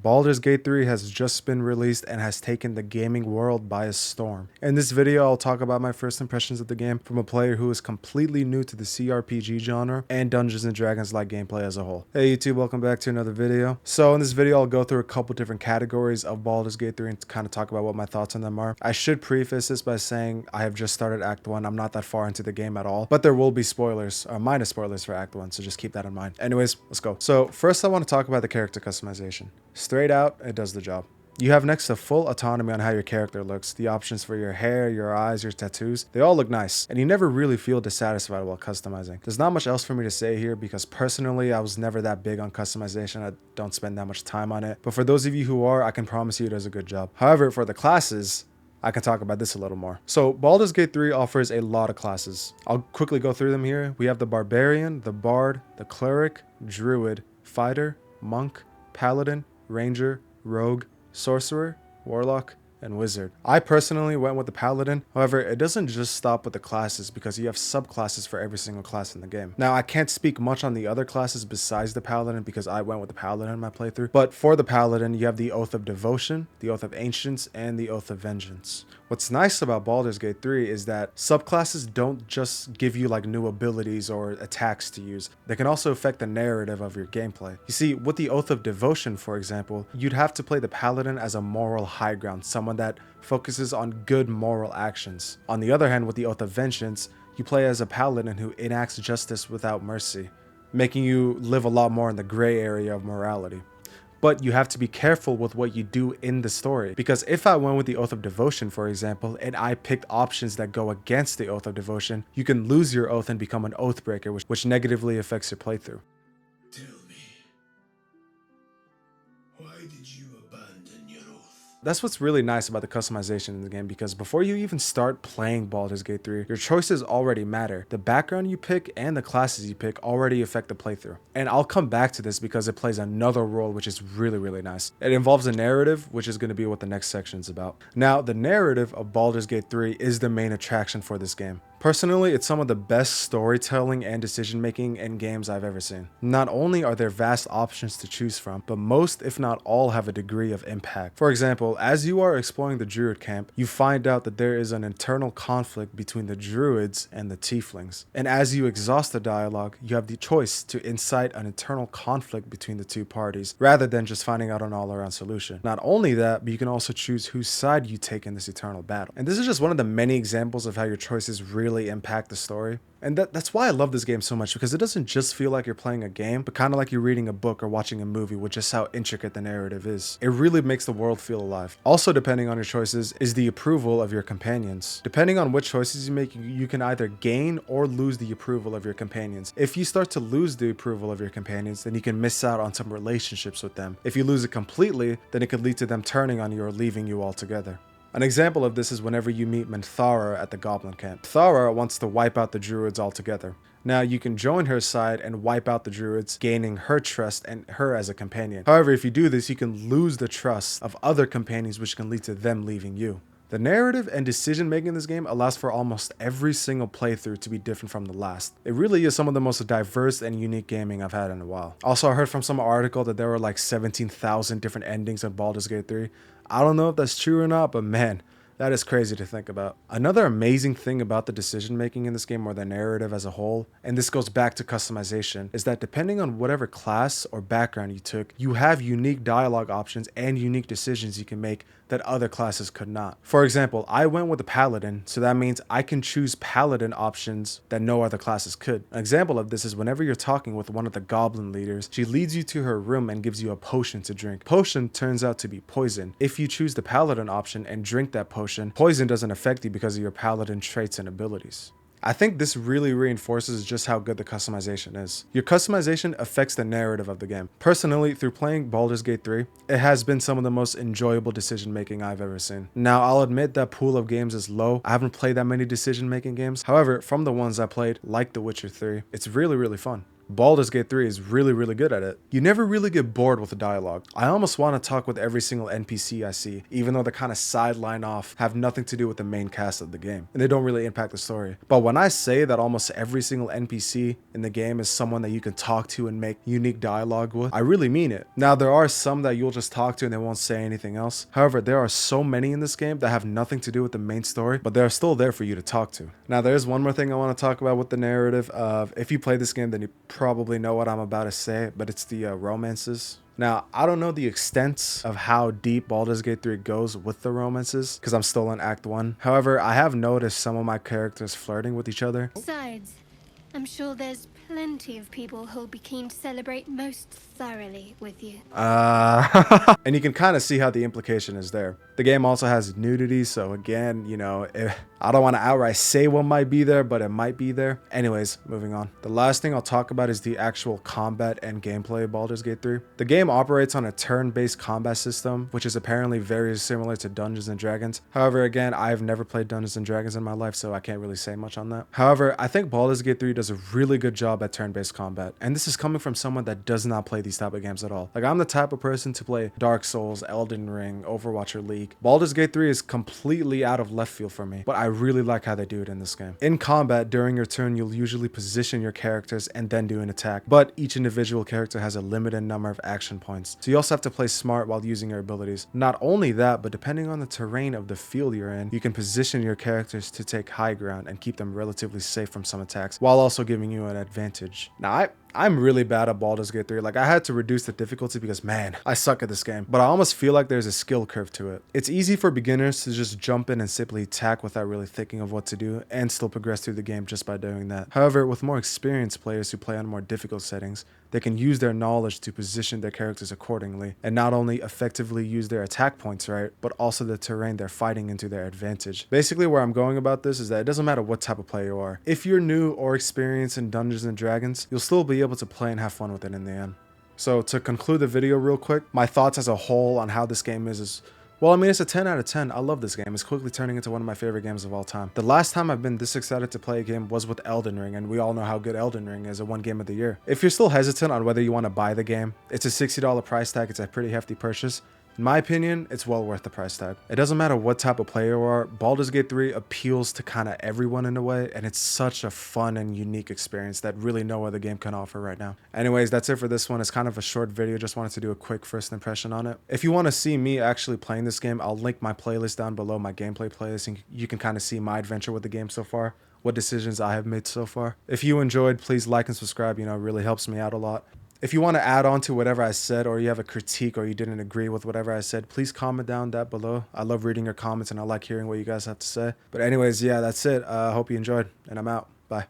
Baldur's Gate 3 has just been released and has taken the gaming world by a storm. In this video, I'll talk about my first impressions of the game from a player who is completely new to the CRPG genre and Dungeons & Dragons-like gameplay as a whole. Hey YouTube, welcome back to another video. So in this video, I'll go through a couple different categories of Baldur's Gate 3 and kind of talk about what my thoughts on them are. I should preface this by saying I have just started Act 1. I'm not that far into the game at all, but there will be spoilers, or minor spoilers for Act 1, so just keep that in mind. Anyways, let's go. So first I want to talk about the character customization. Straight out, it does the job. You have next to full autonomy on how your character looks. The options for your hair, your eyes, your tattoos, they all look nice, and you never really feel dissatisfied while customizing. There's not much else for me to say here because personally, I was never that big on customization. I don't spend that much time on it. But for those of you who are, I can promise you it does a good job. However, for the classes, I can talk about this a little more. So Baldur's Gate 3 offers a lot of classes. I'll quickly go through them here. We have the Barbarian, the Bard, the Cleric, Druid, Fighter, Monk, Paladin, Ranger, Rogue, Sorcerer, Warlock, and Wizard. I personally went with the Paladin. However, it doesn't just stop with the classes because you have subclasses for every single class in the game. Now, I can't speak much on the other classes besides the Paladin because I went with the Paladin in my playthrough. But for the Paladin, you have the Oath of Devotion, the Oath of Ancients, and the Oath of Vengeance. What's nice about Baldur's Gate 3 is that subclasses don't just give you like new abilities or attacks to use. They can also affect the narrative of your gameplay. You see, with the Oath of Devotion, for example, you'd have to play the Paladin as a moral high ground, someone that focuses on good moral actions. On the other hand, with the Oath of Vengeance, you play as a Paladin who enacts justice without mercy, making you live a lot more in the gray area of morality. But you have to be careful with what you do in the story, because if I went with the Oath of Devotion, for example, and I picked options that go against the Oath of Devotion, you can lose your oath and become an Oathbreaker, which negatively affects your playthrough. Tell me, why did you abandon your oath? That's what's really nice about the customization in the game, because before you even start playing Baldur's Gate 3, your choices already matter. The background you pick and the classes you pick already affect the playthrough. And I'll come back to this because it plays another role which is really nice. It involves a narrative, which is going to be what the next section is about. Now, the narrative of Baldur's Gate 3 is the main attraction for this game. Personally, it's some of the best storytelling and decision making in games I've ever seen. Not only are there vast options to choose from, but most, if not all, have a degree of impact. For example, as you are exploring the Druid camp, you find out that there is an internal conflict between the Druids and the Tieflings. And as you exhaust the dialogue, you have the choice to incite an internal conflict between the two parties, rather than just finding out an all-around solution. Not only that, but you can also choose whose side you take in this eternal battle. And this is just one of the many examples of how your choices really impact the story. And that's why I love this game so much, because it doesn't just feel like you're playing a game, but kind of like you're reading a book or watching a movie with just how intricate the narrative is. It really makes the world feel alive. Also, depending on your choices is the approval of your companions. Depending on what choices you make, you can either gain or lose the approval of your companions. If you start to lose the approval of your companions, then you can miss out on some relationships with them. If you lose it completely, then it could lead to them turning on you or leaving you altogether. An example of this is whenever you meet Minthara at the Goblin Camp. Minthara wants to wipe out the Druids altogether. Now, you can join her side and wipe out the Druids, gaining her trust and her as a companion. However, if you do this, you can lose the trust of other companions, which can lead to them leaving you. The narrative and decision making in this game allows for almost every single playthrough to be different from the last. It really is some of the most diverse and unique gaming I've had in a while. Also, I heard from some article that there were like 17,000 different endings in Baldur's Gate 3. I don't know if that's true or not, but man, that is crazy to think about. Another amazing thing about the decision making in this game, or the narrative as a whole, and this goes back to customization, is that depending on whatever class or background you took, you have unique dialogue options and unique decisions you can make that other classes could not. For example, I went with the Paladin, so that means I can choose Paladin options that no other classes could. An example of this is whenever you're talking with one of the Goblin leaders, she leads you to her room and gives you a potion to drink. Potion turns out to be poison. If you choose the Paladin option and drink that potion, poison doesn't affect you because of your Paladin traits and abilities. I think this really reinforces just how good the customization is. Your customization affects the narrative of the game. Personally, through playing Baldur's Gate 3, it has been some of the most enjoyable decision making I've ever seen. Now, I'll admit that pool of games is low. I haven't played that many decision making games. However, from the ones I played, like The Witcher 3, it's really fun. Baldur's Gate 3 is really good at it. You never really get bored with the dialogue. I almost want to talk with every single NPC I see, even though they're kind of sideline off, have nothing to do with the main cast of the game, and they don't really impact the story. But when I say that almost every single NPC in the game is someone that you can talk to and make unique dialogue with, I really mean it. Now, there are some that you'll just talk to and they won't say anything else. However, there are so many in this game that have nothing to do with the main story, but they're still there for you to talk to. Now, there's one more thing I want to talk about with the narrative of, if you play this game, then you probably know what I'm about to say, but it's the romances. Now, I don't know the extent of how deep Baldur's Gate 3 goes with the romances, because I'm still in Act 1. However, I have noticed some of my characters flirting with each other. Besides, I'm sure there's plenty of people who'll be keen to celebrate most thoroughly with you. And you can kind of see how the implication is there. The game also has nudity, so again, you know, I don't want to outright say what might be there, but it might be there. Anyways, moving on. The last thing I'll talk about is the actual combat and gameplay of Baldur's Gate 3. The game operates on a turn-based combat system, which is apparently very similar to Dungeons & Dragons. However, again, I've never played Dungeons & Dragons in my life, so I can't really say much on that. However, I think Baldur's Gate 3 does a really good job at turn-based combat, and this is coming from someone that does not play these type of games at all. Like, I'm the type of person to play Dark Souls, Elden Ring, Overwatch, or League. Baldur's Gate 3 is completely out of left field for me, but I really like how they do it in this game. In combat, during your turn, you'll usually position your characters and then do an attack, but each individual character has a limited number of action points, so you also have to play smart while using your abilities. Not only that, but depending on the terrain of the field you're in, you can position your characters to take high ground and keep them relatively safe from some attacks, while also giving you an advantage. Now, I'm really bad at Baldur's Gate 3. Like, I had to reduce the difficulty because, man, I suck at this game. But I almost feel like there's a skill curve to it. It's easy for beginners to just jump in and simply attack without really thinking of what to do and still progress through the game just by doing that. However, with more experienced players who play on more difficult settings, they can use their knowledge to position their characters accordingly and not only effectively use their attack points right, but also the terrain they're fighting into their advantage. Basically, where I'm going about this is that it doesn't matter what type of player you are. If you're new or experienced in Dungeons and Dragons, you'll still be able to play and have fun with it in the end. So to conclude the video real quick, my thoughts as a whole on how this game is well, I mean, it's a 10 out of 10. I love this game. It's quickly turning into one of my favorite games of all time. The last time I've been this excited to play a game was with Elden Ring, and we all know how good Elden Ring is, a one game of the year. If you're still hesitant on whether you want to buy the game, it's a $60 price tag. It's a pretty hefty purchase. In my opinion, it's well worth the price tag. It doesn't matter what type of player you are, Baldur's Gate 3 appeals to kind of everyone in a way, and it's such a fun and unique experience that really no other game can offer right now. Anyways, that's it for this one. It's kind of a short video, just wanted to do a quick first impression on it. If you want to see me actually playing this game, I'll link my playlist down below, my gameplay playlist, and you can kind of see my adventure with the game so far, what decisions I have made so far. If you enjoyed, please like and subscribe, you know, it really helps me out a lot. If you want to add on to whatever I said, or you have a critique, or you didn't agree with whatever I said, please comment down that below. I love reading your comments and I like hearing what you guys have to say. But anyways, yeah, that's it. I hope you enjoyed, and I'm out. Bye.